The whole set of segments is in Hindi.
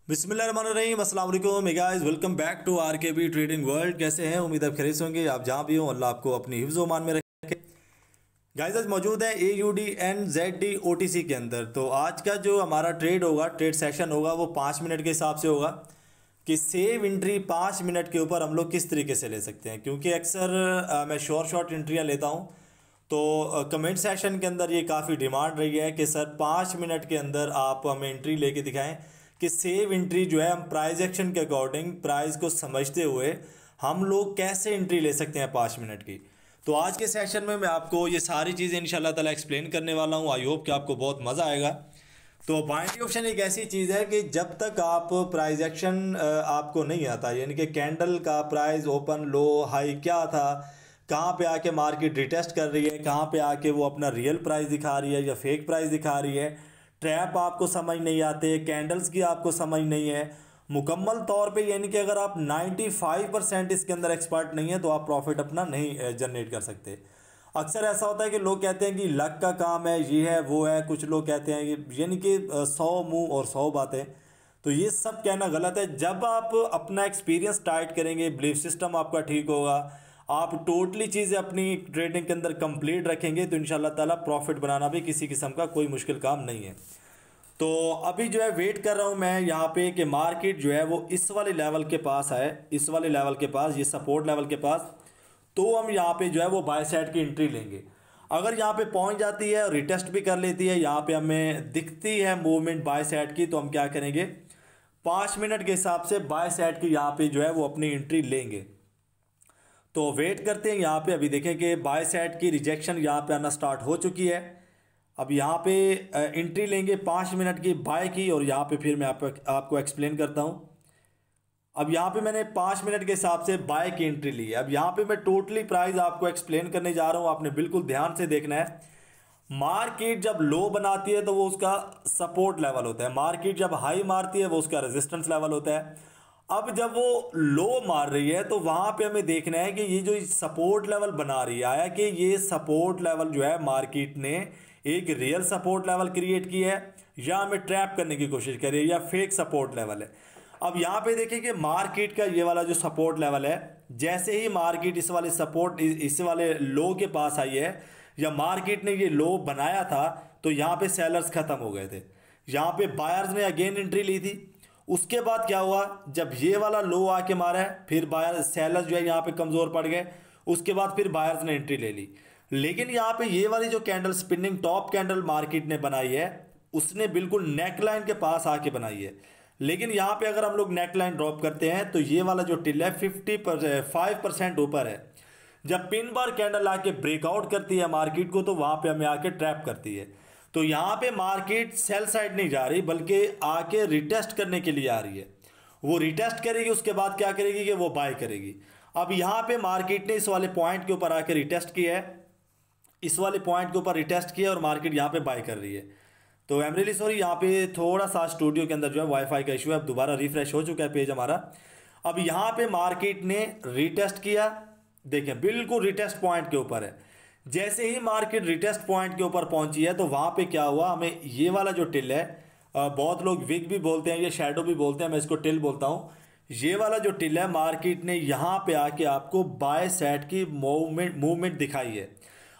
बिस्मिल्लाहिर्रहमानिर्रहीम, अस्सलाम वालेकुम guys, welcome back to RKB trading world. कैसे हैं? उम्मीद आप खैरियत से होंगे। आप जहां भी हो अल्लाह आपको अपनी हिफ्ज़ व मान में रखे। गाइस आज मौजूद है AUDNZD OTC के अंदर। तो आज का जो हमारा ट्रेड होगा, ट्रेड सेशन होगा, वो 5 मिनट के हिसाब से होगा कि सेव एंट्री 5 मिनट के ऊपर हम लोग किस तरीके से ले सकते हैं। क्योंकि अक्सर मैं शॉर्ट एंट्रियाँ लेता हूँ, तो कमेंट सेशन के अंदर ये काफ़ी डिमांड रही है कि सर 5 मिनट के अंदर आप हमें एंट्री लेके दिखाएं कि सेव एंट्री जो है हम प्राइस एक्शन के अकॉर्डिंग प्राइस को समझते हुए हम लोग कैसे एंट्री ले सकते हैं 5 मिनट की। तो आज के सेशन में मैं आपको ये सारी चीज़ें इंशाल्लाह ताला एक्सप्लेन करने वाला हूँ। आई होप कि आपको बहुत मज़ा आएगा। तो बाइनरी ऑप्शन एक ऐसी चीज़ है कि जब तक आप प्राइस एक्शन आपको नहीं आता, यानी कि कैंडल का प्राइस ओपन लो हाई क्या था, कहाँ पे आके मार्केट रिटेस्ट कर रही है, कहाँ पे आके वो अपना रियल प्राइस दिखा रही है या फेक प्राइस दिखा रही है, ट्रैप आपको समझ नहीं आते, कैंडल्स की आपको समझ नहीं है मुकम्मल तौर पे, यानी कि अगर आप 95% इसके अंदर एक्सपर्ट नहीं है तो आप प्रॉफिट अपना नहीं जनरेट कर सकते। अक्सर ऐसा होता है कि लोग कहते हैं कि लक का काम है, ये है वो है। कुछ लोग कहते हैं कि यानी कि 100 मुंह और 100 बातें। तो ये सब कहना गलत है। जब आप अपना एक्सपीरियंस टाइट करेंगे, बिलीफ सिस्टम आपका ठीक होगा, आप टोटली चीज़ें अपनी ट्रेडिंग के अंदर कंप्लीट रखेंगे, तो इंशाल्लाह ताला प्रॉफिट बनाना भी किसी किस्म का कोई मुश्किल काम नहीं है। तो अभी जो है वेट कर रहा हूँ मैं यहाँ पे कि मार्केट जो है वो इस वाले लेवल के पास आए, इस वाले लेवल के पास, ये सपोर्ट लेवल के पास, तो हम यहाँ पे जो है वो बाय साइड की एंट्री लेंगे। अगर यहाँ पे पहुँच जाती है और रिटेस्ट भी कर लेती है, यहाँ पे हमें दिखती है मूवमेंट बाय साइड की, तो हम क्या करेंगे 5 मिनट के हिसाब से बाय साइड की यहाँ पे जो है वो अपनी एंट्री लेंगे। तो वेट करते हैं। यहाँ पे अभी देखें कि बाय साइड की रिजेक्शन यहाँ पे आना स्टार्ट हो चुकी है। अब यहाँ पे एंट्री लेंगे 5 मिनट की बाय की, और यहाँ पे फिर मैं आपको एक्सप्लेन करता हूँ। अब यहाँ पे मैंने 5 मिनट के हिसाब से बाय की एंट्री ली है। अब यहाँ पे मैं टोटली प्राइस आपको एक्सप्लेन करने जा रहा हूँ, आपने बिल्कुल ध्यान से देखना है। मार्केट जब लो बनाती है तो वो उसका सपोर्ट लेवल होता है, मार्केट जब हाई मारती है वो उसका रेजिस्टेंस लेवल होता है। अब जब वो लो मार रही है तो वहां पे हमें देखना है कि ये जो सपोर्ट लेवल बना रही है, आया कि ये सपोर्ट लेवल जो है मार्केट ने एक रियल सपोर्ट लेवल क्रिएट किया है या हमें ट्रैप करने की कोशिश कर रही है या फेक सपोर्ट लेवल है। अब यहां पे देखें कि मार्केट का ये वाला जो सपोर्ट लेवल है, जैसे ही मार्केट इस वाले सपोर्ट इस वाले लो के पास आई है या मार्केट ने ये लो बनाया था, तो यहां पे सेलर्स खत्म हो गए थे। यहां पे बायर्स ने अगेन एंट्री ली थी। उसके बाद क्या हुआ, जब ये वाला लो आके मारा है, फिर बायर सेलर्स जो है यहाँ पे कमजोर पड़ गए। उसके बाद फिर बायर्स ने एंट्री ले ली। लेकिन यहाँ पे ये वाली जो candle spinning top candle market ने बनाई है, उसने बिल्कुल नेकलाइन के पास आके बनाई है। लेकिन यहाँ पे अगर हम लोग नेकलाइन ड्रॉप करते हैं तो ये वाला जो टिल है 55% ऊपर है। जब पिन बार कैंडल आके ब्रेकआउट करती है मार्केट को, तो वहां पे हमें आके ट्रैप करती है। तो यहां पे मार्केट सेल साइड नहीं जा रही, बल्कि आके रिटेस्ट करने के लिए आ रही है। वो रिटेस्ट करेगी, उसके बाद क्या करेगी कि वो बाय करेगी। अब यहां पे मार्केट ने इस वाले पॉइंट के ऊपर आके रिटेस्ट किया है, इस वाले पॉइंट के ऊपर रिटेस्ट किया और मार्केट यहां पे बाय कर रही है। तो आई एम रियली सॉरी, यहाँ पे थोड़ा सा स्टूडियो के अंदर जो है वाईफाई का इशू है। अब दोबारा रिफ्रेश हो चुका है पेज हमारा। अब यहाँ पे मार्केट ने रिटेस्ट किया, देखें बिल्कुल रिटेस्ट पॉइंट के ऊपर है। जैसे ही मार्केट रिटेस्ट पॉइंट के ऊपर पहुंची है, तो वहां पे क्या हुआ, हमें ये वाला जो टिल है, बहुत लोग विग भी बोलते हैं, ये शैडो भी बोलते हैं, मैं इसको टिल बोलता हूं। ये वाला जो टिल है, मार्केट ने यहां पे आके आपको बाय साइड की मूवमेंट दिखाई है।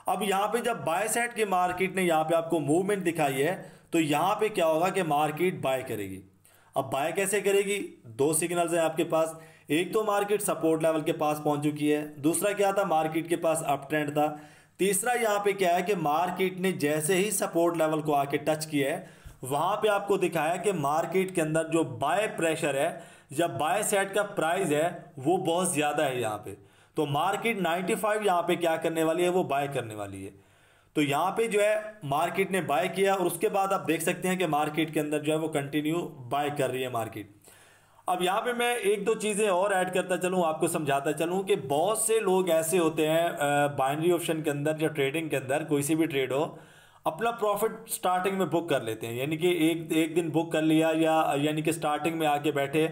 अब यहां पे जब बाय साइड की मार्केट ने यहां पे आपको मूवमेंट दिखाई है, तो यहां पे क्या होगा कि मार्केट बाय करेगी। अब बाय कैसे करेगी, दो सिग्नल्स हैं आपके पास। एक तो मार्केट सपोर्ट लेवल के पास पहुंच चुकी है, दूसरा क्या था, मार्केट के पास अप ट्रेंड था। तीसरा यहां पे क्या है कि मार्केट ने जैसे ही सपोर्ट लेवल को आके टच किया है, वहां पे आपको दिखाया कि मार्केट के अंदर जो बाय प्रेशर है, जब बाय साइड का प्राइस है वो बहुत ज्यादा है यहां पे। तो मार्केट 95 यहां पे क्या करने वाली है, वो बाय करने वाली है। तो यहां पे जो है मार्केट ने बाय किया, और उसके बाद आप देख सकते हैं कि मार्केट के अंदर जो है वो कंटिन्यू बाय कर रही है मार्केट। अब यहां पे मैं एक दो चीजें और ऐड करता चलूं, आपको समझाता चलूं कि बहुत से लोग ऐसे होते हैं बाइनरी ऑप्शन के अंदर या ट्रेडिंग के अंदर, कोई सी भी ट्रेड हो, अपना प्रॉफिट स्टार्टिंग में बुक कर लेते हैं। यानी कि एक दिन बुक कर लिया, या यानी कि स्टार्टिंग में आके बैठे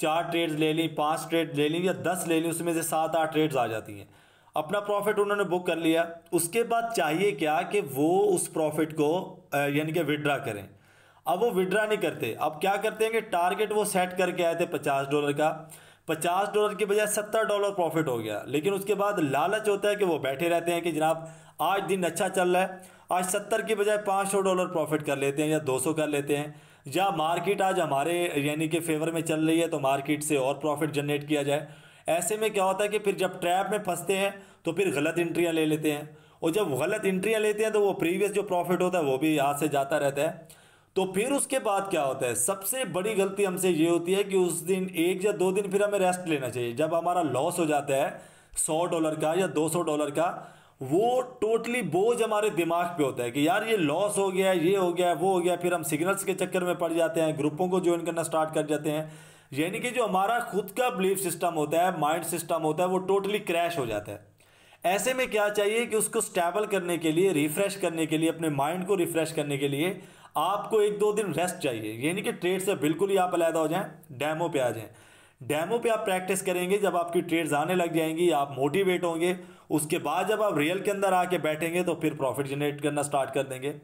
4 ट्रेड्स ले ली, 5 ट्रेड ले ली या 10 ले ली, उसमें से 7-8 ट्रेड्स आ जाती हैं। अपना प्रॉफिट उन्होंने बुक कर लिया। उसके बाद चाहिए क्या कि वो उस प्रॉफिट को यानी कि विड्रा करें। अब वो विड्रा नहीं करते, अब क्या करते हैं कि टारगेट वो सेट करके आए थे $50 का, $50 की बजाय $70 प्रॉफिट हो गया, लेकिन उसके बाद लालच होता है कि वो बैठे रहते हैं कि जनाब आज दिन अच्छा चल रहा है, आज 70 की बजाय $500 प्रॉफिट कर लेते हैं या 200 कर लेते हैं, या मार्केट आज हमारे यानी कि फेवर में चल रही है तो मार्केट से और प्रॉफिट जनरेट किया जाए। ऐसे में क्या होता है कि फिर जब ट्रैप में फंसते हैं तो फिर गलत एंट्रियां ले लेते हैं, और जब गलत एंट्रियां लेते हैं तो वो प्रीवियस जो प्रॉफिट होता है वो भी हाथ से जाता रहता है। तो फिर उसके बाद क्या होता है, सबसे बड़ी गलती हमसे ये होती है कि उस दिन 1 या 2 दिन फिर हमें रेस्ट लेना चाहिए। जब हमारा लॉस हो जाता है $100 का या $200 का, वो टोटली बोझ हमारे दिमाग पे होता है कि यार ये लॉस हो गया, ये हो गया, वो हो गया, फिर हम सिग्नल्स के चक्कर में पड़ जाते हैं, ग्रुपों को ज्वाइन करना स्टार्ट कर जाते हैं, यानी कि जो हमारा खुद का बिलीफ सिस्टम होता है, माइंड सिस्टम होता है, वो टोटली क्रैश हो जाता है। ऐसे में क्या चाहिए कि उसको स्टेबल करने के लिए, रिफ्रेश करने के लिए, अपने माइंड को रिफ्रेश करने के लिए आपको 1-2 दिन रेस्ट चाहिए, यानी कि ट्रेड से बिल्कुल ही आप अलग हो जाएं, डेमो पे आ जाएं। डेमो पे आप प्रैक्टिस करेंगे, जब आपकी ट्रेड्स आने लग जाएंगी, आप मोटिवेट होंगे, उसके बाद जब आप रियल के अंदर आके बैठेंगे तो फिर प्रॉफिट जनरेट करना स्टार्ट कर देंगे।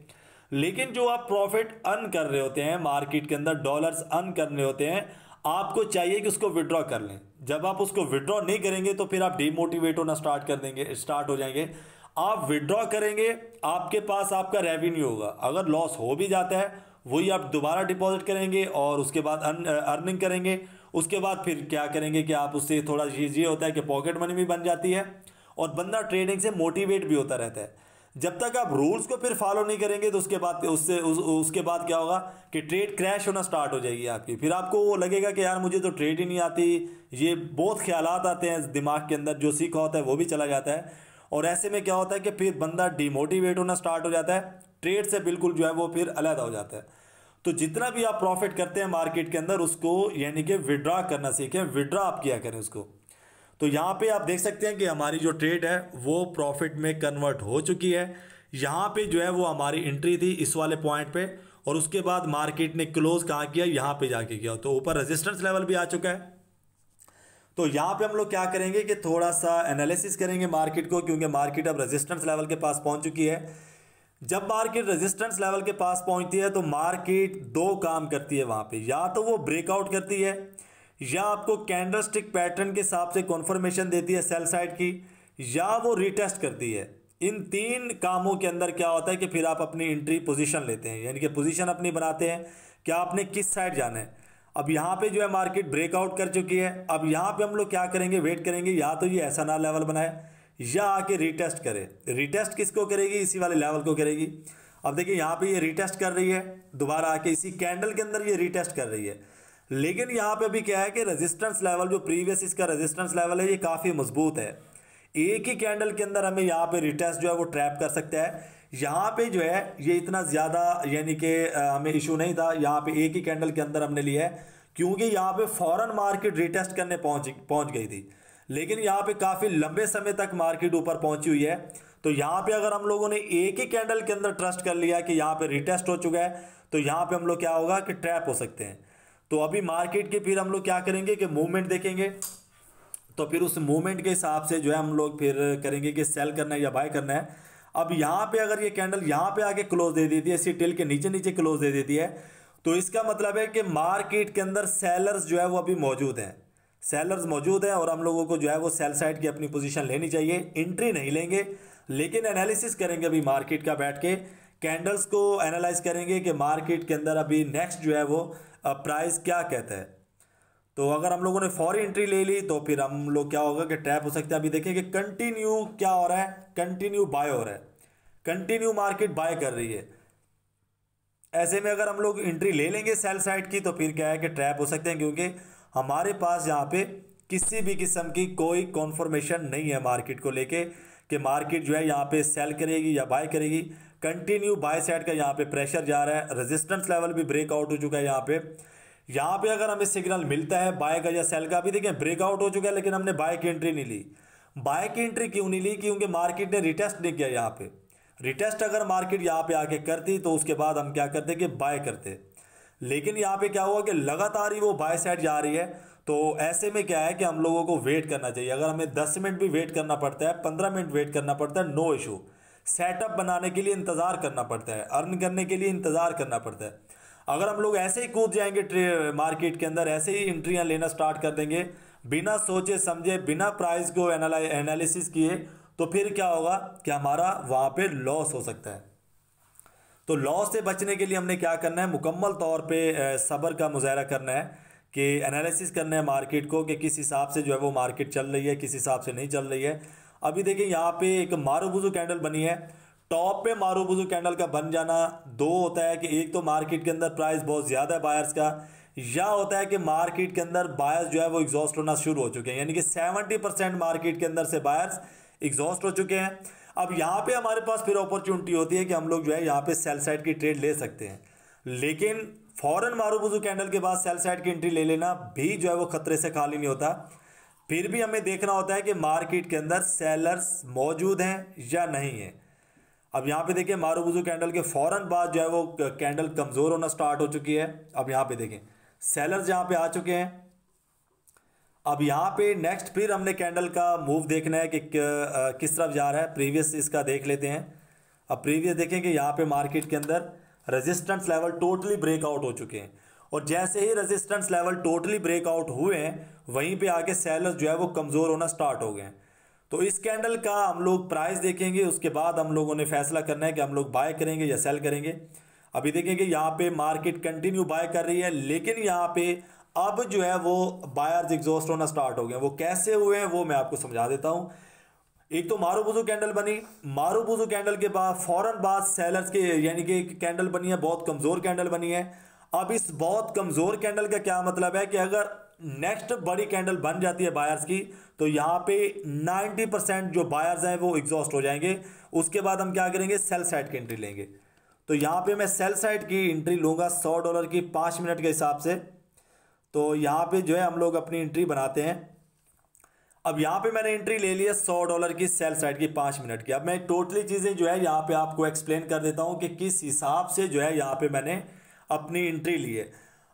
लेकिन जो आप प्रॉफिट अर्न कर रहे होते हैं मार्केट के अंदर, डॉलर्स अर्न करने होते हैं, आपको चाहिए कि उसको विड्रॉ कर लें। जब आप उसको विड्रॉ नहीं करेंगे तो फिर आप डिमोटिवेट होना स्टार्ट हो जाएंगे। आप विड्रॉ करेंगे, आपके पास आपका रेवेन्यू होगा, अगर लॉस हो भी जाता है वही आप दोबारा डिपॉजिट करेंगे और उसके बाद अर्निंग करेंगे। उसके बाद फिर क्या करेंगे कि आप उससे थोड़ा ये होता है कि पॉकेट मनी भी बन जाती है और बंदा ट्रेडिंग से मोटिवेट भी होता रहता है। जब तक आप रूल्स को फिर फॉलो नहीं करेंगे तो उसके बाद क्या होगा कि ट्रेड क्रैश होना स्टार्ट हो जाएगी आपकी। फिर आपको वो लगेगा कि यार मुझे तो ट्रेड ही नहीं आती, ये बहुत ख्यालात आते हैं दिमाग के अंदर, जो सीखा होता है वो भी चला जाता है। और ऐसे में क्या होता है कि फिर बंदा डिमोटिवेट होना स्टार्ट हो जाता है, ट्रेड से बिल्कुल जो है वो फिर अलग हो जाता है। तो जितना भी आप प्रॉफिट करते हैं मार्केट के अंदर, उसको यानी कि विड्रॉ करना सीखें, विड्रॉ आप किया करें उसको। तो यहाँ पे आप देख सकते हैं कि हमारी जो ट्रेड है वो प्रॉफिट में कन्वर्ट हो चुकी है। यहाँ पे जो है वो हमारी एंट्री थी इस वाले पॉइंट पे, और उसके बाद मार्केट ने क्लोज कहाँ किया, यहाँ पे जाके किया, तो ऊपर रेजिस्टेंस लेवल भी आ चुका है। तो यहाँ पे हम लोग क्या करेंगे कि थोड़ा सा एनालिसिस करेंगे मार्केट को, क्योंकि मार्केट अब रेजिस्टेंस लेवल के पास पहुंच चुकी है। जब मार्केट रेजिस्टेंस लेवल के पास पहुंचती है तो मार्केट दो काम करती है वहां पे, या तो वो ब्रेकआउट करती है या आपको कैंडलस्टिक पैटर्न के हिसाब से कॉन्फर्मेशन देती है सेल साइड की, या वो रिटेस्ट करती है। इन 3 कामों के अंदर क्या होता है कि फिर आप अपनी एंट्री पोजीशन लेते हैं, यानी कि पोजीशन अपनी बनाते हैं कि आपने किस साइड जाना है। अब यहाँ पे जो है मार्केट ब्रेकआउट कर चुकी है, अब यहाँ पे हम लोग क्या करेंगे, वेट करेंगे, या तो ये ऐसा ना लेवल बनाए या आके रिटेस्ट करे। रिटेस्ट किसको करेगी, इसी वाले लेवल को करेगी। अब देखिए यहाँ पे ये रिटेस्ट कर रही है, दोबारा आके इसी कैंडल के अंदर ये रिटेस्ट कर रही है। लेकिन यहाँ पे अभी क्या है कि रेजिस्टेंस लेवल जो प्रीवियस इसका रेजिस्टेंस लेवल है ये काफ़ी मजबूत है। एक ही कैंडल के अंदर हमें यहाँ पे रिटेस्ट जो है वो ट्रैप कर सकता है। यहाँ पे जो है ये इतना ज़्यादा यानी कि हमें इशू नहीं था, यहाँ पे एक ही कैंडल के अंदर हमने लिया है, क्योंकि यहाँ पे फॉरेन मार्केट रिटेस्ट करने पहुँच गई थी। लेकिन यहाँ पे काफ़ी लंबे समय तक मार्केट ऊपर पहुँची हुई है। तो यहाँ पे अगर हम लोगों ने एक ही कैंडल के अंदर ट्रस्ट कर लिया कि यहाँ पे रिटेस्ट हो चुका है, तो यहाँ पे हम लोग क्या होगा कि ट्रैप हो सकते हैं। तो अभी मार्केट के फिर हम लोग क्या करेंगे कि मूवमेंट देखेंगे, तो फिर उस मूवमेंट के हिसाब से जो है हम लोग फिर करेंगे कि सेल करना है या बाय करना है। अब यहाँ पे अगर ये कैंडल यहाँ पे आके क्लोज दे देती है, इसी टिल के नीचे नीचे क्लोज दे देती है, तो इसका मतलब है कि मार्केट के अंदर सेलर्स जो है वो अभी मौजूद हैं, सेलर्स मौजूद हैं, और हम लोगों को जो है वो सेल साइड की अपनी पोजीशन लेनी चाहिए। एंट्री नहीं लेंगे लेकिन एनालिसिस करेंगे अभी मार्केट का, बैठ के कैंडल्स को एनालाइज करेंगे कि मार्केट के अंदर अभी नेक्स्ट जो है वो प्राइस क्या कहता है। तो अगर हम लोगों ने फौरी एंट्री ले ली तो फिर हम लोग क्या होगा कि ट्रैप हो सकते हैं। अभी देखें कि कंटिन्यू क्या हो रहा है, कंटिन्यू बाय हो रहा है, कंटिन्यू मार्केट बाय कर रही है। ऐसे में अगर हम लोग एंट्री ले लेंगे सेल साइड की तो फिर क्या है कि ट्रैप हो सकते हैं, क्योंकि हमारे पास यहाँ पे किसी भी किस्म की कोई कॉन्फर्मेशन नहीं है मार्केट को लेके कि मार्केट जो है यहाँ पे सेल करेगी या बाय करेगी। कंटिन्यू बाय साइड का यहाँ पे प्रेशर जा रहा है, रेजिस्टेंस लेवल भी ब्रेकआउट हो चुका है। यहाँ पे अगर हमें सिग्नल मिलता है बाय का या सेल का, भी देखें ब्रेकआउट हो चुका है लेकिन हमने बाय की एंट्री नहीं ली। बाय की एंट्री क्यों नहीं ली, क्योंकि मार्केट ने रिटेस्ट नहीं किया। यहाँ पे रिटेस्ट अगर मार्केट यहाँ पे आके करती तो उसके बाद हम क्या करते कि बाय करते, लेकिन यहाँ पे क्या हुआ कि लगातार ही वो बाय साइड जा रही है। तो ऐसे में क्या है कि हम लोगों को वेट करना चाहिए। अगर हमें 10 मिनट भी वेट करना पड़ता है, 15 मिनट वेट करना पड़ता है, नो इशू। सेटअप बनाने के लिए इंतज़ार करना पड़ता है, अर्न करने के लिए इंतज़ार करना पड़ता है। अगर हम लोग ऐसे ही कूद जाएंगे मार्केट के अंदर, ऐसे ही एंट्रियां लेना स्टार्ट कर देंगे बिना सोचे समझे, बिना प्राइस को एनालिसिस किए, तो फिर क्या होगा कि हमारा वहां पे लॉस हो सकता है। तो लॉस से बचने के लिए हमने क्या करना है, मुकम्मल तौर पे सब्र का मुजाहरा करना है कि एनालिसिस करना है मार्केट को कि किस हिसाब से जो है वो मार्केट चल रही है, किस हिसाब से नहीं चल रही है। अभी देखिए यहाँ पे एक मारूबुजू कैंडल बनी है, टॉप पे मारूबुजू कैंडल का बन जाना दो होता है कि एक तो मार्केट के अंदर प्राइस बहुत ज़्यादा है बायर्स का, या होता है कि मार्केट के अंदर बायर्स जो है वो एग्जॉस्ट होना शुरू हो चुके हैं, यानी कि 70% मार्केट के अंदर से बायर्स एग्जॉस्ट हो चुके हैं। अब यहाँ पे हमारे पास फिर अपॉर्चुनिटी होती है कि हम लोग जो है यहाँ पे सेल साइड की ट्रेड ले सकते हैं, लेकिन फॉरन मारूबुजू कैंडल के बाद सेल साइड की एंट्री ले लेना भी जो है वो खतरे से खाली नहीं होता। फिर भी हमें देखना होता है कि मार्केट के अंदर सेलर्स मौजूद हैं या नहीं है। अब यहाँ पे देखिए मारूबुजू कैंडल के फौरन बाद जो है वो कैंडल कमज़ोर होना स्टार्ट हो चुकी है। अब यहाँ पे देखें सेलर्स यहाँ पे आ चुके हैं। अब यहाँ पे नेक्स्ट फिर हमने कैंडल का मूव देखना है कि किस तरफ जा रहा है। प्रीवियस इसका देख लेते हैं। अब प्रीवियस देखें कि यहाँ पे मार्केट के अंदर रेजिस्टेंस लेवल टोटली ब्रेकआउट हो चुके हैं, और जैसे ही रेजिस्टेंस लेवल टोटली ब्रेकआउट हुए हैं वहीं पे आके सेलर्स जो है वो कमज़ोर होना स्टार्ट हो गए हैं। तो इस कैंडल का हम लोग प्राइस देखेंगे, उसके बाद हम लोगों ने फैसला करना है कि हम लोग बाय करेंगे या सेल करेंगे। अभी देखेंगे यहाँ पे मार्केट कंटिन्यू बाय कर रही है, लेकिन यहाँ पे अब जो है वो बायर्स एग्जॉस्ट होना स्टार्ट हो गए। वो कैसे हुए हैं वो मैं आपको समझा देता हूँ। एक तो मारूबुजू कैंडल बनी, मारूबुजू कैंडल के बाद फौरन बाद सेलर्स के यानी कि कैंडल बनी है, बहुत कमज़ोर कैंडल बनी है। अब इस बहुत कमज़ोर कैंडल का क्या मतलब है कि अगर नेक्स्ट बड़ी कैंडल बन जाती है बायर्स की, तो यहाँ पे 90% जो बायर्स हैं वो एग्जॉस्ट हो जाएंगे। उसके बाद हम क्या करेंगे, सेल साइड की एंट्री लेंगे। तो यहाँ पे मैं सेल साइड की एंट्री लूँगा $100 की 5 मिनट के हिसाब से। तो यहाँ पे जो है हम लोग अपनी एंट्री बनाते हैं। अब यहाँ पे मैंने एंट्री ले ली है $100 की सेल साइड की 5 मिनट की। अब मैं टोटली चीज़ें जो है यहाँ पे आपको एक्सप्लेन कर देता हूँ कि किस हिसाब से जो है यहाँ पे मैंने अपनी एंट्री ली है।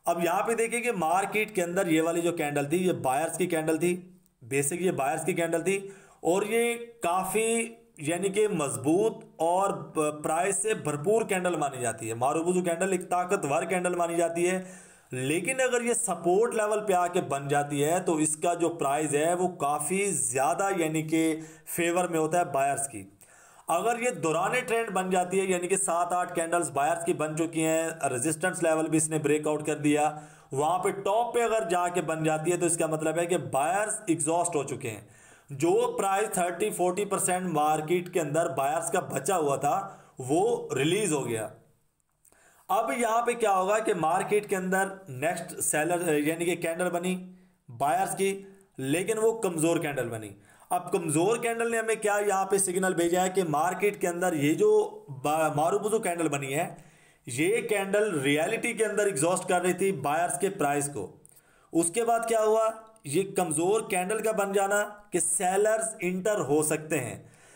अब यहाँ पे देखिए कि मार्केट के अंदर ये वाली जो कैंडल थी ये बायर्स की कैंडल थी, बेसिक ये बायर्स की कैंडल थी, और ये काफ़ी यानी कि मजबूत और प्राइस से भरपूर कैंडल मानी जाती है। मारूबुजू कैंडल एक ताकतवर कैंडल मानी जाती है, लेकिन अगर ये सपोर्ट लेवल पे आके बन जाती है तो इसका जो प्राइस है वो काफ़ी ज़्यादा यानी कि फेवर में होता है बायर्स की। अगर ये दौराने ट्रेंड बन जाती है, यानी कि 7-8 कैंडल्स बायर्स की बन चुकी हैं, रेजिस्टेंस लेवल भी इसने ब्रेकआउट कर दिया, वहाँ पे टॉप पे अगर जाके बन जाती है तो इसका मतलब है कि बायर्स एग्जॉस्ट हो चुके हैं। जो प्राइस 30-40% मार्केट के अंदर बायर्स का बचा हुआ था वो रिलीज हो गया। अब यहाँ पे क्या होगा कि मार्केट के अंदर नेक्स्ट सेलर यानी कि कैंडल बनी बायर्स की, लेकिन वो कमज़ोर कैंडल बनी। अब कमज़ोर कैंडल ने हमें क्या यहाँ पे सिग्नल भेजा है कि मार्केट के अंदर ये जो मारूबुजू कैंडल बनी है ये कैंडल रियलिटी के अंदर एग्जॉस्ट कर रही थी बायर्स के प्राइस को। उसके बाद क्या हुआ, ये कमज़ोर कैंडल का बन जाना कि सेलर्स इंटर हो सकते हैं।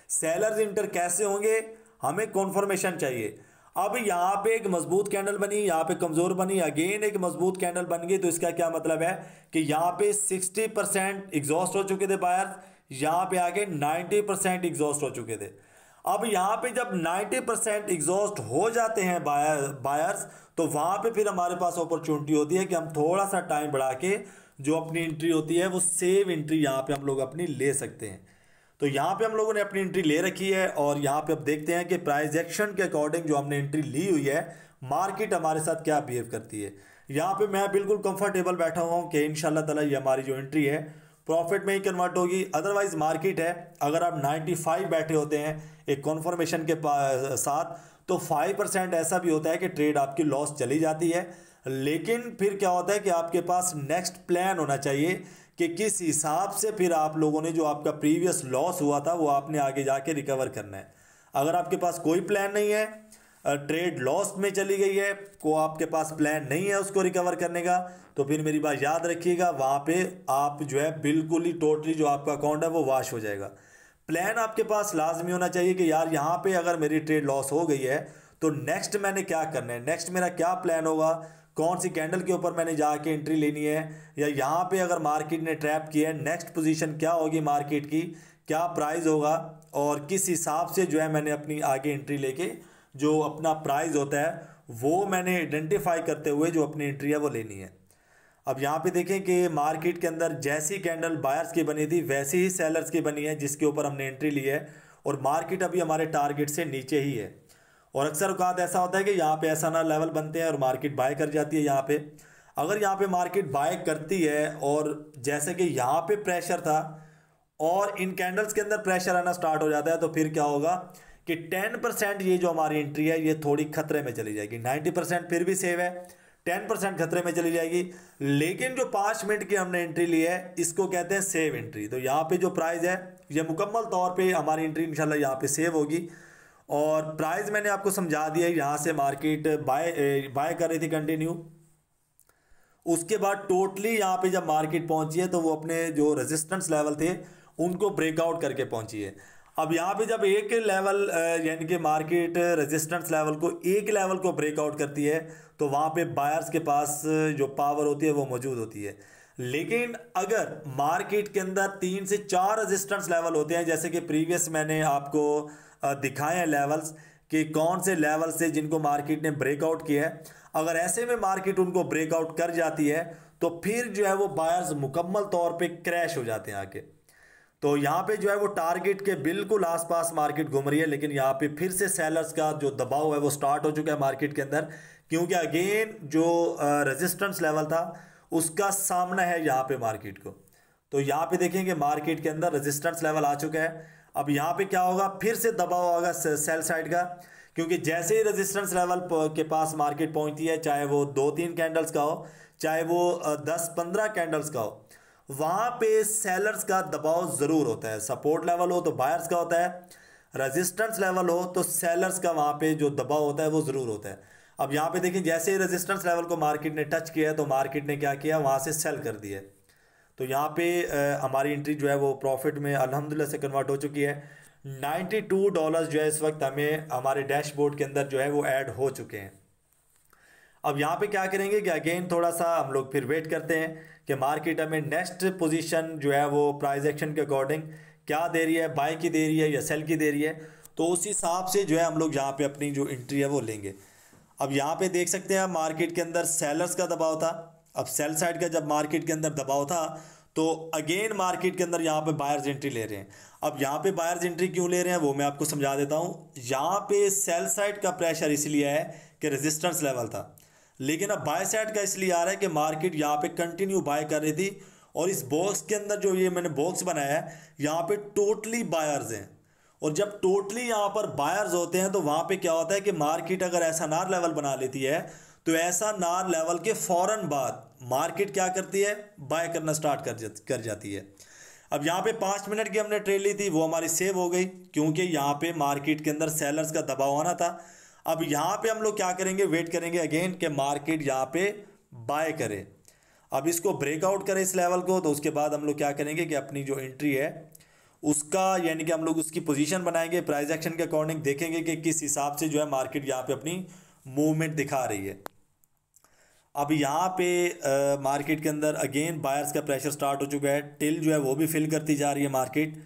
सेलर्स इंटर कैसे होंगे, हमें कॉन्फर्मेशन चाहिए। अब यहाँ पे एक मजबूत कैंडल बनी, यहाँ पे कमज़ोर बनी, अगेन एक मजबूत कैंडल बन गई, तो इसका क्या मतलब है कि यहाँ पे 60% एग्जॉस्ट हो चुके थे बायर्स, यहाँ पे आगे 90% एग्जॉस्ट हो चुके थे। अब यहाँ पे जब 90% एग्जॉस्ट हो जाते हैं बायर्स, तो वहाँ पे फिर हमारे पास अपॉर्चुनिटी होती है कि हम थोड़ा सा टाइम बढ़ा के जो अपनी एंट्री होती है वो सेव एंट्री यहाँ पे हम लोग अपनी ले सकते हैं। तो यहाँ पे हम लोगों ने अपनी एंट्री ले रखी है, और यहाँ पे अब देखते हैं कि प्राइस एक्शन के अकॉर्डिंग जो हमने एंट्री ली हुई है मार्केट हमारे साथ क्या बिहेव करती है। यहाँ पे मैं बिल्कुल कंफर्टेबल बैठा हुआ हूँ कि इंशाल्लाह ताला ये हमारी जो एंट्री है प्रॉफिट में ही कन्वर्ट होगी। अदरवाइज मार्केट है, अगर आप 95 बैठे होते हैं एक कॉन्फर्मेशन के साथ, तो 5% ऐसा भी होता है कि ट्रेड आपकी लॉस चली जाती है। लेकिन फिर क्या होता है कि आपके पास नेक्स्ट प्लान होना चाहिए कि किस हिसाब से फिर आप लोगों ने जो आपका प्रीवियस लॉस हुआ था वो आपने आगे जाके रिकवर करना है। अगर आपके पास कोई प्लान नहीं है, ट्रेड लॉस में चली गई है, को आपके पास प्लान नहीं है उसको रिकवर करने का, तो फिर मेरी बात याद रखिएगा, वहाँ पे आप जो है बिल्कुल ही टोटली जो आपका अकाउंट है वो वॉश हो जाएगा। प्लान आपके पास लाजमी होना चाहिए कि यार यहाँ पे अगर मेरी ट्रेड लॉस हो गई है तो नेक्स्ट मैंने क्या करना है, नेक्स्ट मेरा क्या प्लान होगा, कौन सी कैंडल के ऊपर मैंने जाके एंट्री लेनी है, या यहाँ पे अगर मार्केट ने ट्रैप किया है नेक्स्ट पोजीशन क्या होगी मार्केट की, क्या प्राइस होगा, और किस हिसाब से जो है मैंने अपनी आगे एंट्री लेके जो अपना प्राइस होता है वो मैंने आइडेंटिफाई करते हुए जो अपनी एंट्री है वो लेनी है। अब यहाँ पे देखें कि मार्केट के अंदर जैसी कैंडल बायर्स की बनी थी वैसी ही सेलर्स की बनी है जिसके ऊपर हमने एंट्री ली है, और मार्केट अभी हमारे टारगेट से नीचे ही है। और अक्सर औकात ऐसा होता है कि यहाँ पे ऐसा ना लेवल बनते हैं और मार्केट बाय कर जाती है। यहाँ पे अगर यहाँ पे मार्केट बाय करती है और जैसे कि यहाँ पे प्रेशर था और इन कैंडल्स के अंदर प्रेशर आना स्टार्ट हो जाता है, तो फिर क्या होगा कि 10% ये जो हमारी एंट्री है ये थोड़ी खतरे में चली जाएगी। 90% फिर भी सेव है, 10% खतरे में चली जाएगी। लेकिन जो 5 मिनट की हमने एंट्री ली है इसको कहते हैं सेव एंट्री। तो यहाँ पे जो प्राइस है ये मुकम्मल तौर पे हमारी एंट्री इंशाल्लाह यहाँ पे सेव होगी। और प्राइस मैंने आपको समझा दिया, यहाँ से मार्केट बाय कर रही थी कंटिन्यू। उसके बाद टोटली यहाँ पे जब मार्केट पहुंची है तो वो अपने जो रेजिस्टेंस लेवल थे उनको ब्रेकआउट करके पहुंची है। अब यहाँ पे जब एक लेवल यानी कि मार्केट रेजिस्टेंस लेवल को एक लेवल को ब्रेकआउट करती है तो वहाँ पे बायर्स के पास जो पावर होती है वो मौजूद होती है। लेकिन अगर मार्केट के अंदर 3 से 4 रेजिस्टेंस लेवल होते हैं, जैसे कि प्रीवियस मैंने आपको दिखाए हैं लेवल्स कि कौन से लेवल से जिनको मार्केट ने ब्रेकआउट किया है, अगर ऐसे में मार्केट उनको ब्रेकआउट कर जाती है तो फिर जो है वो बायर्स मुकम्मल तौर पे क्रैश हो जाते हैं आके। तो यहाँ पे जो है वो टारगेट के बिल्कुल आसपास मार्केट घूम रही है, लेकिन यहाँ पे फिर से सेलर्स का जो दबाव है वो स्टार्ट हो चुका है मार्केट के अंदर, क्योंकि अगेन जो रेजिस्टेंस लेवल था उसका सामना है यहाँ पे मार्केट को। तो यहाँ पे देखेंगे मार्केट के अंदर रेजिस्टेंस लेवल आ चुका है। अब यहाँ पे क्या होगा, फिर से दबाव होगा सेल साइड का, क्योंकि जैसे ही रेजिस्टेंस लेवल के पास मार्केट पहुंचती है, चाहे वो 2-3 कैंडल्स का हो, चाहे वो 10-15 कैंडल्स का हो, वहां पे सेलर्स का दबाव जरूर होता है। सपोर्ट लेवल हो तो बायर्स का होता है, रेजिस्टेंस लेवल हो तो सेलर्स का वहां पे जो दबाव होता है वो जरूर होता है। अब यहाँ पे देखिए जैसे ही रेजिस्टेंस लेवल को मार्केट ने टच किया तो मार्केट ने क्या किया, वहां से सेल कर दिया। तो यहाँ पे हमारी एंट्री जो है वो प्रॉफिट में अल्हम्दुलिल्लाह से कन्वर्ट हो चुकी है। $92 जो है इस वक्त हमें हमारे डैशबोर्ड के अंदर जो है वो ऐड हो चुके हैं। अब यहाँ पे क्या करेंगे कि अगेन थोड़ा सा हम लोग फिर वेट करते हैं कि मार्केट हमें नेक्स्ट पोजीशन जो है वो प्राइस एक्शन के अकॉर्डिंग क्या दे रही है, बाय की दे रही है या सेल की दे रही है, तो उस हिसाब से जो है हम लोग यहाँ पे अपनी जो एंट्री है वो लेंगे। अब यहाँ पे देख सकते हैं मार्केट के अंदर सेलर्स का दबाव था। अब सेल साइड का जब मार्केट के अंदर दबाव था तो अगेन मार्केट के अंदर यहाँ पे बायर्स एंट्री ले रहे हैं। अब यहाँ पे बायर्स एंट्री क्यों ले रहे हैं वो मैं आपको समझा देता हूँ। यहाँ पे सेल साइड का प्रेशर इसलिए है कि रेजिस्टेंस लेवल था, लेकिन अब बाय साइड का इसलिए आ रहा है कि मार्केट यहाँ पे कंटिन्यू बाय कर रही थी, और इस बॉक्स के अंदर जो ये मैंने बॉक्स बनाया है यहाँ पे टोटली बायर्स हैं। और जब टोटली यहाँ पर बायर्स होते हैं तो वहाँ पे क्या होता है कि मार्केट अगर ऐसा नार लेवल बना लेती है तो ऐसा नार लेवल के फौरन बाद मार्केट क्या करती है, बाय करना स्टार्ट कर जाती है। अब यहाँ पे 5 मिनट की हमने ट्रेड ली थी, वो हमारी सेव हो गई क्योंकि यहाँ पे मार्केट के अंदर सेलर्स का दबाव आना था। अब यहाँ पे हम लोग क्या करेंगे, वेट करेंगे अगेन कि मार्केट यहाँ पे बाय करे। अब इसको ब्रेकआउट करे इस लेवल को, तो उसके बाद हम लोग क्या करेंगे कि अपनी जो एंट्री है उसका यानी कि हम लोग उसकी पोजीशन बनाएंगे, प्राइस एक्शन के अकॉर्डिंग देखेंगे कि किस हिसाब से जो है मार्केट यहाँ पे अपनी मूवमेंट दिखा रही है। अब यहाँ पे मार्केट के अंदर अगेन बायर्स का प्रेशर स्टार्ट हो चुका है, टिल जो है वो भी फिल करती जा रही है मार्केट।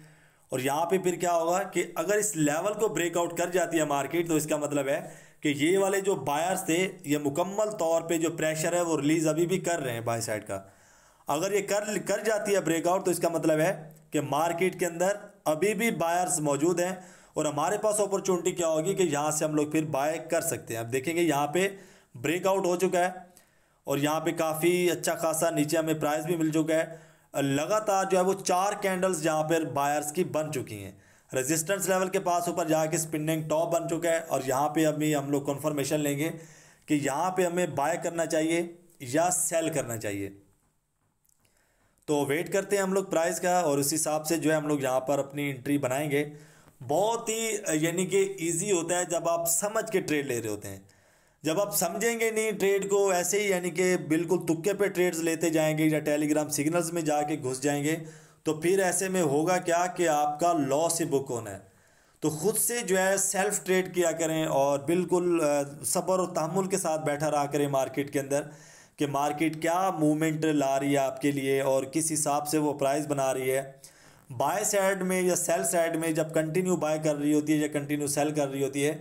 और यहाँ पे फिर क्या होगा कि अगर इस लेवल को ब्रेकआउट कर जाती है मार्केट तो इसका मतलब है कि ये वाले जो बायर्स थे ये मुकम्मल तौर पे जो प्रेशर है वो रिलीज अभी भी कर रहे हैं बाय साइड का। अगर ये कर जाती है ब्रेकआउट तो इसका मतलब है कि मार्केट के अंदर अभी भी बायर्स मौजूद हैं और हमारे पास अपॉर्चुनिटी क्या होगी कि यहाँ से हम लोग फिर बाय कर सकते हैं। अब देखेंगे यहाँ पे ब्रेकआउट हो चुका है और यहाँ पे काफ़ी अच्छा खासा नीचे हमें प्राइस भी मिल चुका है। लगातार जो है वो 4 कैंडल्स जहाँ पर बायर्स की बन चुकी हैं, रेजिस्टेंस लेवल के पास ऊपर जाके स्पिनिंग टॉप बन चुका है। और यहाँ पे अभी हम लोग कन्फर्मेशन लेंगे कि यहाँ पे हमें बाय करना चाहिए या सेल करना चाहिए। तो वेट करते हैं हम लोग प्राइस का और उस हिसाब से जो है हम लोग यहाँ पर अपनी एंट्री बनाएंगे। बहुत ही यानी कि ईजी होता है जब आप समझ के ट्रेड ले रहे होते हैं। जब आप समझेंगे नहीं ट्रेड को, ऐसे ही यानी कि बिल्कुल तुक्के पे ट्रेड्स लेते जाएंगे या टेलीग्राम सिग्नल्स में जाके घुस जाएंगे, तो फिर ऐसे में होगा क्या कि आपका लॉस ही बुक होना है। तो खुद से जो है सेल्फ ट्रेड किया करें और बिल्कुल सब्र और तहम्मुल के साथ बैठा रहा करें मार्केट के अंदर कि मार्केट क्या मूवमेंट ला रही है आपके लिए और किस हिसाब से वो प्राइस बना रही है। बाय साइड में या सेल साइड में जब कंटिन्यू बाय कर रही होती है या कंटिन्यू सेल कर रही होती है,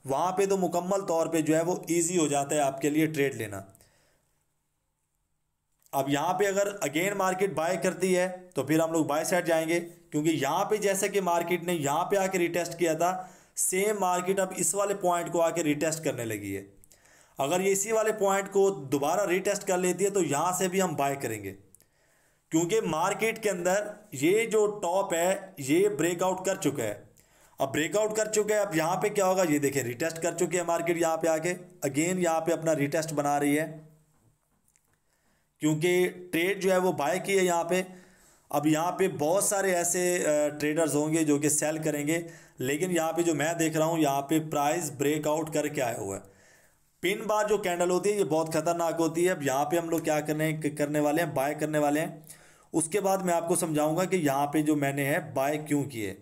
वहाँ पे तो मुकम्मल तौर पे जो है वो ईजी हो जाता है आपके लिए ट्रेड लेना। अब यहाँ पे अगर अगेन मार्केट बाय करती है तो फिर हम लोग बाय साइड जाएंगे, क्योंकि यहाँ पे जैसे कि मार्केट ने यहाँ पे आके रिटेस्ट किया था, सेम मार्केट अब इस वाले पॉइंट को आके रिटेस्ट करने लगी है। अगर ये इसी वाले पॉइंट को दोबारा रिटेस्ट कर लेती है तो यहाँ से भी हम बाय करेंगे, क्योंकि मार्केट के अंदर ये जो टॉप है ये ब्रेकआउट कर चुका है। अब ब्रेकआउट कर चुके हैं, अब यहाँ पे क्या होगा, ये देखिए रिटेस्ट कर चुके हैं मार्केट, यहाँ पे आके अगेन यहाँ पे अपना रिटेस्ट बना रही है, क्योंकि ट्रेड जो है वो बाय की है यहाँ पे। अब यहाँ पे बहुत सारे ऐसे ट्रेडर्स होंगे जो कि सेल करेंगे, लेकिन यहाँ पे जो मैं देख रहा हूँ यहाँ पे प्राइस ब्रेकआउट करके आया हुआ है। पिन बार जो कैंडल होती है ये बहुत खतरनाक होती है। अब यहाँ पे हम लोग क्या करने वाले हैं, बाय करने वाले हैं। उसके बाद मैं आपको समझाऊंगा कि यहाँ पे जो मैंने है बाय क्यों किए।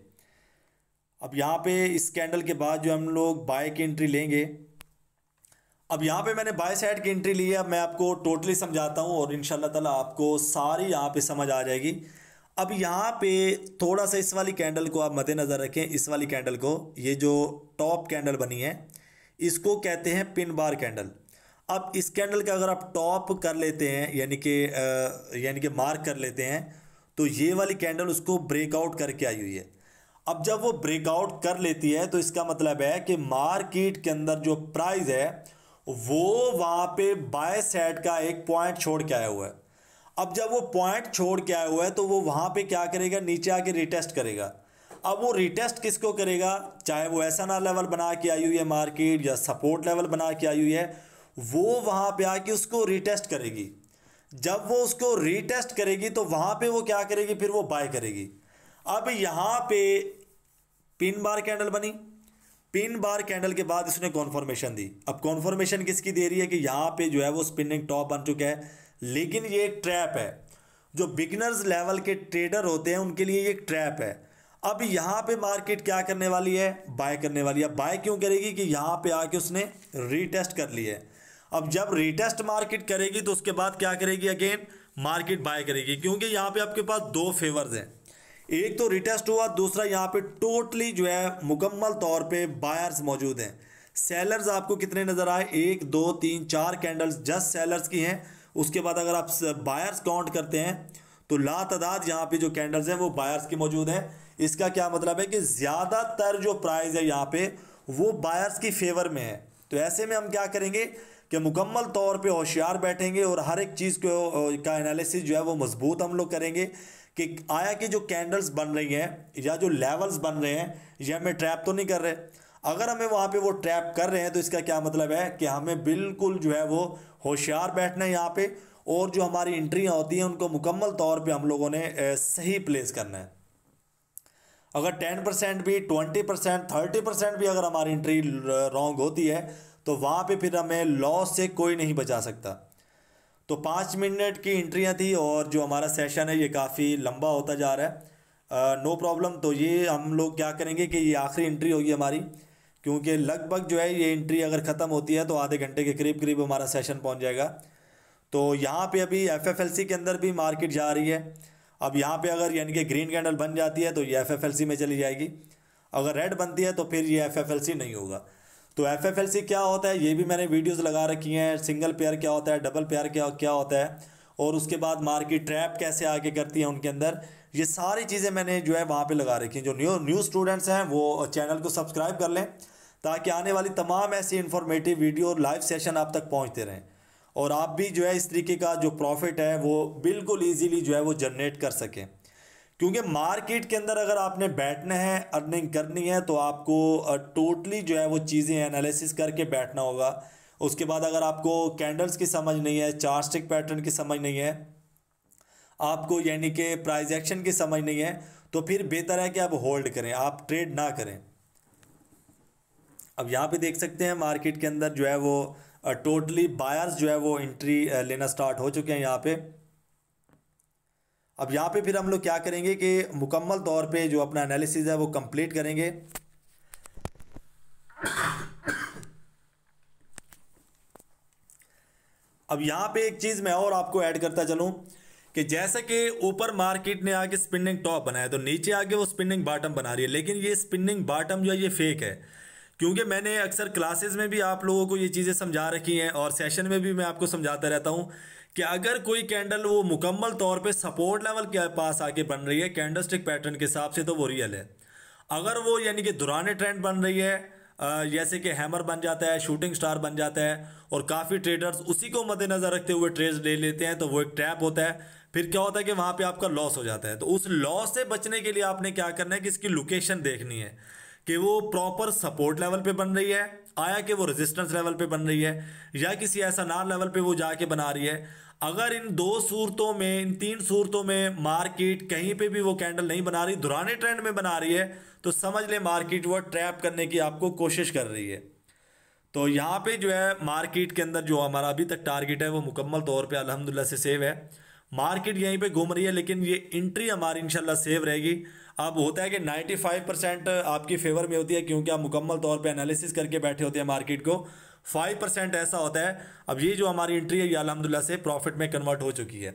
अब यहाँ पे इस कैंडल के बाद जो हम लोग बाय की एंट्री लेंगे, अब यहाँ पे मैंने बाय साइड की एंट्री ली है। अब मैं आपको टोटली समझाता हूँ और इंशाल्लाह ताला आपको सारी यहाँ पे समझ आ जाएगी। अब यहाँ पे थोड़ा सा इस वाली कैंडल को आप मद्देनज़र रखें, इस वाली कैंडल को, ये जो टॉप कैंडल बनी है इसको कहते हैं पिन बार कैंडल। अब इस कैंडल का अगर आप टॉप कर लेते हैं यानी कि मार्क कर लेते हैं तो ये वाली कैंडल उसको ब्रेकआउट करके आई हुई है। अब जब वो ब्रेकआउट कर लेती है तो इसका मतलब है कि मार्केट के अंदर जो प्राइस है वो वहां पे बाय साइड का एक पॉइंट छोड़ के आया हुआ है। अब जब वो पॉइंट छोड़ के आया हुआ है तो वो वहां पे क्या करेगा, नीचे आके रिटेस्ट करेगा। अब वो रिटेस्ट किसको करेगा, चाहे वो ऐसा ना लेवल बना के आई हुई है मार्केट या सपोर्ट लेवल बना के आई हुई है, वो वहां पे आके उसको रिटेस्ट करेगी। जब वो उसको रिटेस्ट करेगी तो वहां पे वो क्या करेगी, फिर वो बाय करेगी। अब यहां पे पिन बार कैंडल बनी, पिन बार कैंडल के बाद इसने कॉन्फर्मेशन दी। अब कॉन्फर्मेशन किसकी दे रही है कि यहाँ पे जो है वो स्पिनिंग टॉप बन चुका है, लेकिन ये एक ट्रैप है। जो बिगिनर्स लेवल के ट्रेडर होते हैं उनके लिए ये एक ट्रैप है। अब यहाँ पे मार्केट क्या करने वाली है, बाय करने वाली है। बाय क्यों करेगी कि यहाँ पे आके उसने रीटेस्ट कर ली है। अब जब रीटेस्ट मार्केट करेगी तो उसके बाद क्या करेगी, अगेन मार्केट बाय करेगी, क्योंकि यहाँ पे आपके पास दो फेवर्स हैं। एक तो रिटेस्ट हुआ, दूसरा यहाँ पे टोटली जो है मुकम्मल तौर पे बायर्स मौजूद हैं। सेलर्स आपको कितने नज़र आए, 1 2 3 4 कैंडल्स जस्ट सेलर्स की हैं। उसके बाद अगर आप बायर्स काउंट करते हैं तो लातादाद यहाँ पे जो कैंडल्स हैं वो बायर्स की मौजूद हैं। इसका क्या मतलब है कि ज़्यादातर जो प्राइस है यहाँ पे वो बायर्स की फेवर में है। तो ऐसे में हम क्या करेंगे कि मुकम्मल तौर पे होशियार बैठेंगे और हर एक चीज़ को का एनालिसिस जो है वो मजबूत हम लोग करेंगे कि आया कि जो कैंडल्स बन रही हैं या जो लेवल्स बन रहे हैं ये हमें ट्रैप तो नहीं कर रहे। अगर हमें वहाँ पे वो ट्रैप कर रहे हैं तो इसका क्या मतलब है कि हमें बिल्कुल जो है वो होशियार बैठना है यहाँ पे, और जो हमारी एंट्रियाँ होती हैं उनको मुकम्मल तौर पे हम लोगों ने सही प्लेस करना है। अगर 10% भी 20% 30% भी अगर हमारी एंट्री रॉन्ग होती है तो वहाँ पे फिर हमें लॉस से कोई नहीं बचा सकता। तो 5 मिनट की एंट्रियाँ थी और जो हमारा सेशन है ये काफ़ी लंबा होता जा रहा है। No problem. तो ये हम लोग क्या करेंगे कि ये आखिरी एंट्री होगी हमारी, क्योंकि लगभग जो है ये एंट्री अगर ख़त्म होती है तो आधे घंटे के करीब करीब हमारा सेशन पहुंच जाएगा। तो यहाँ पे अभी FFLC के अंदर भी मार्केट जा रही है। अब यहाँ पे अगर यानी कि ग्रीन कैंडल बन जाती है तो ये FFLC में चली जाएगी, अगर रेड बनती है तो फिर ये FFLC नहीं होगा। तो FFLC क्या होता है ये भी मैंने वीडियोस लगा रखी हैं। सिंगल पेयर क्या होता है, डबल पेयर क्या होता है, और उसके बाद मार्केट ट्रैप कैसे आगे करती है उनके अंदर, ये सारी चीज़ें मैंने जो है वहाँ पे लगा रखी हैं। जो न्यू स्टूडेंट्स हैं वो चैनल को सब्सक्राइब कर लें ताकि आने वाली तमाम ऐसी इन्फॉर्मेटिव वीडियो और लाइव सेशन आप तक पहुँचते रहें, और आप भी जो है इस तरीके का जो प्रॉफिट है वो बिल्कुल ईजीली जो है वो जनरेट कर सकें। क्योंकि मार्केट के अंदर अगर आपने बैठना है, अर्निंग करनी है, तो आपको टोटली जो है वो चीज़ें एनालिसिस करके बैठना होगा। उसके बाद अगर आपको कैंडल्स की समझ नहीं है, चार स्टिक पैटर्न की समझ नहीं है, आपको यानी कि प्राइस एक्शन की समझ नहीं है, तो फिर बेहतर है कि आप होल्ड करें, आप ट्रेड ना करें। अब यहाँ पे देख सकते हैं मार्केट के अंदर जो है वो टोटली बायर्स जो है वो एंट्री लेना स्टार्ट हो चुके हैं यहाँ पे। अब यहाँ पे फिर हम लोग क्या करेंगे कि मुकम्मल तौर पे जो अपना एनालिसिस है वो कंप्लीट करेंगे। अब यहाँ पे एक चीज़ मैं और आपको ऐड करता चलूँ कि जैसे कि ऊपर मार्केट ने आके स्पिनिंग टॉप बनाया तो नीचे आके वो स्पिनिंग बॉटम बना रही है, लेकिन ये स्पिनिंग बॉटम जो है ये फेक है। क्योंकि मैंने अक्सर क्लासेस में भी आप लोगों को ये चीज़ें समझा रखी हैं और सेशन में भी मैं आपको समझाता रहता हूँ कि अगर कोई कैंडल वो मुकम्मल तौर पे सपोर्ट लेवल के पास आके बन रही है कैंडलस्टिक पैटर्न के हिसाब से, तो वो रियल है। अगर वो यानी कि दुराने ट्रेंड बन रही है, जैसे कि हैमर बन जाता है, शूटिंग स्टार बन जाता है और काफ़ी ट्रेडर्स उसी को मद्देनज़र रखते हुए ट्रेड्स ले लेते हैं, तो वो एक ट्रैप होता है। फिर क्या होता है कि वहाँ पे आपका लॉस हो जाता है। तो उस लॉस से बचने के लिए आपने क्या करना है कि इसकी लोकेशन देखनी है कि वो प्रॉपर सपोर्ट लेवल पे बन रही है, आया कि वो रेजिस्टेंस लेवल पे बन रही है, या किसी ऐसा नार लेवल पे वो जाके बना रही है। अगर इन दो सूरतों में, इन तीन सूरतों में मार्केट कहीं पे भी वो कैंडल नहीं बना रही, दुराने ट्रेंड में बना रही है, तो समझ ले मार्केट वो ट्रैप करने की आपको कोशिश कर रही है। तो यहाँ पे जो है मार्केट के अंदर जो हमारा अभी तक टारगेट है वो मुकम्मल तौर पे अल्हम्दुलिल्लाह से सेव है। मार्केट यहीं पे घूम रही है, लेकिन ये एंट्री हमारी इंशाल्लाह सेव रहेगी। अब होता है कि 95% आपकी फेवर में होती है क्योंकि आप मुकम्मल तौर पे एनालिसिस करके बैठे होते हैं मार्केट को। 5% ऐसा होता है। अब ये जो हमारी एंट्री है ये अल्हम्दुलिल्लाह से प्रॉफिट में कन्वर्ट हो चुकी है।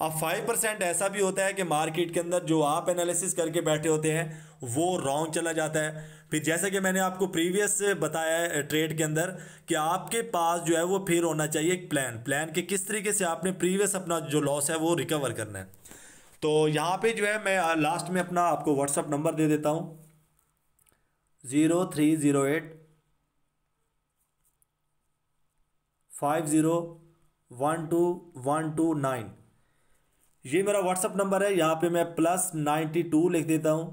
अब 5% ऐसा भी होता है कि मार्केट के अंदर जो आप एनालिसिस करके बैठे होते हैं वो रॉन्ग चला जाता है। फिर जैसे कि मैंने आपको प्रीवियस बताया है ट्रेड के अंदर कि आपके पास जो है वो फिर होना चाहिए एक प्लान कि किस तरीके से आपने प्रीवियस अपना जो लॉस है वो रिकवर करना है। तो यहाँ पे जो है मैं लास्ट में अपना आपको व्हाट्सअप नंबर दे देता हूँ 0308 5012 129। ये मेरा व्हाट्सअप नंबर है। यहाँ पे मैं +92 लिख देता हूँ,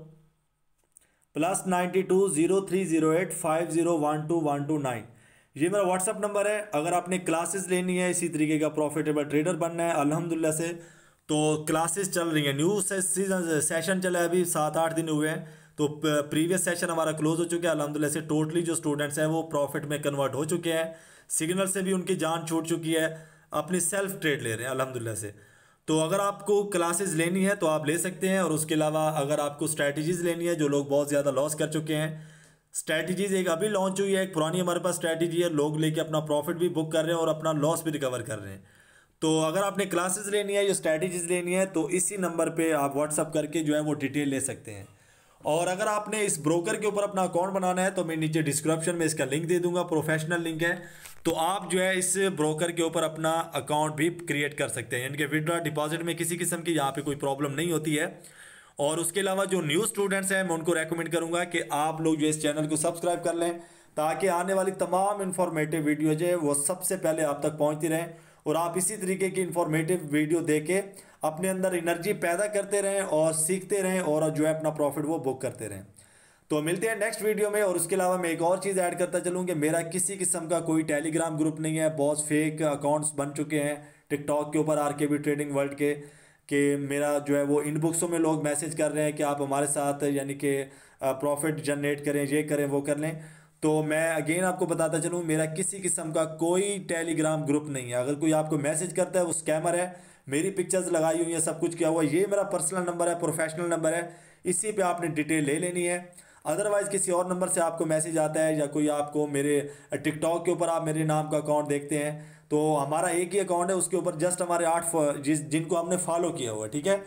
+92 0308 5012 129। ये मेरा व्हाट्सअप नंबर है। अगर आपने क्लासेस लेनी है, इसी तरीके का प्रॉफिटेबल ट्रेडर बनना है अल्हम्दुलिल्लाह से, तो क्लासेस चल रही हैं। न्यू सीजन सेशन चला है, अभी 7-8 दिन हुए हैं। तो प्रीवियस सेशन हमारा क्लोज हो चुका है अल्हम्दुलिल्लाह से। टोटली जो स्टूडेंट्स हैं वो प्रॉफिट में कन्वर्ट हो चुके हैं, सिग्नल से भी उनकी जान छूट चुकी है, अपनी सेल्फ ट्रेड ले रहे हैं अल्हम्दुलिल्लाह से। तो अगर आपको क्लासेस लेनी है तो आप ले सकते हैं। और उसके अलावा अगर आपको स्ट्रैटेजीज लेनी है, जो लोग बहुत ज़्यादा लॉस कर चुके हैं, स्ट्रैटेजीज एक अभी लॉन्च हुई है, एक पुरानी हमारे पास स्ट्रैटेजी है, लोग लेके अपना प्रॉफिट भी बुक कर रहे हैं और अपना लॉस भी रिकवर कर रहे हैं। तो अगर आपने क्लासेस लेनी है या स्ट्रैटेजीज लेनी है तो इसी नंबर पे आप व्हाट्सअप करके जो है वो डिटेल ले सकते हैं। और अगर आपने इस ब्रोकर के ऊपर अपना अकाउंट बनाना है तो मैं नीचे डिस्क्रिप्शन में इसका लिंक दे दूंगा, प्रोफेशनल लिंक है। तो आप जो है इस ब्रोकर के ऊपर अपना अकाउंट भी क्रिएट कर सकते हैं, यानी कि विड्रॉ डिपॉजिट में किसी किस्म की यहाँ पे कोई प्रॉब्लम नहीं होती है। और उसके अलावा जो न्यू स्टूडेंट्स हैं मैं उनको रेकमेंड करूंगा कि आप लोग जो इस चैनल को सब्सक्राइब कर लें, ताकि आने वाली तमाम इंफॉर्मेटिव वीडियो जो है वो सबसे पहले आप तक पहुँचती रहें और आप इसी तरीके की इंफॉर्मेटिव वीडियो देख के अपने अंदर एनर्जी पैदा करते रहें और सीखते रहें और जो है अपना प्रॉफिट वो बुक करते रहें। तो मिलते हैं नेक्स्ट वीडियो में। और उसके अलावा मैं एक और चीज़ ऐड करता चलूँ कि मेरा किसी किस्म का कोई टेलीग्राम ग्रुप नहीं है। बहुत फेक अकाउंट्स बन चुके हैं टिकटॉक के ऊपर आरकेबी ट्रेडिंग वर्ल्ड के, कि मेरा जो है वो इनबॉक्सों में लोग मैसेज कर रहे हैं कि आप हमारे साथ यानी कि प्रॉफिट जनरेट करें, ये करें, वो कर लें। तो मैं अगेन आपको बताता चलूँ, मेरा किसी किस्म का कोई टेलीग्राम ग्रुप नहीं है। अगर कोई आपको मैसेज करता है वो स्कैमर है। मेरी पिक्चर्स लगाई हुई है, सब कुछ किया हुआ है। ये मेरा पर्सनल नंबर है, प्रोफेशनल नंबर है, इसी पे आपने डिटेल ले लेनी है। अदरवाइज़ किसी और नंबर से आपको मैसेज आता है या कोई आपको मेरे टिकटॉक के ऊपर आप मेरे नाम का अकाउंट देखते हैं, तो हमारा एक ही अकाउंट है, उसके ऊपर जस्ट हमारे 8 जिनको हमने फॉलो किया हुआ है, ठीक है।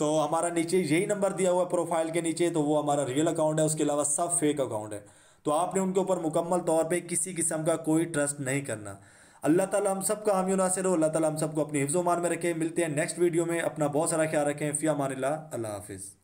तो हमारा नीचे यही नंबर दिया हुआ है प्रोफाइल के नीचे, तो वो हमारा रियल अकाउंट है। उसके अलावा सब फेक अकाउंट है। तो आपने उनके ऊपर मुकम्मल तौर पे किसी किस्म का कोई ट्रस्ट नहीं करना। अल्लाह ताला हम सबका हामी नासिर हो। अल्लाह ताला हम सबको अपनी हिफ्ज़-ओ-मान में रखे। मिलते हैं नेक्स्ट वीडियो में। अपना बहुत सारा ख्याल रखें। फ़ी अमानिल्लाह। अल्लाह हाफिज़।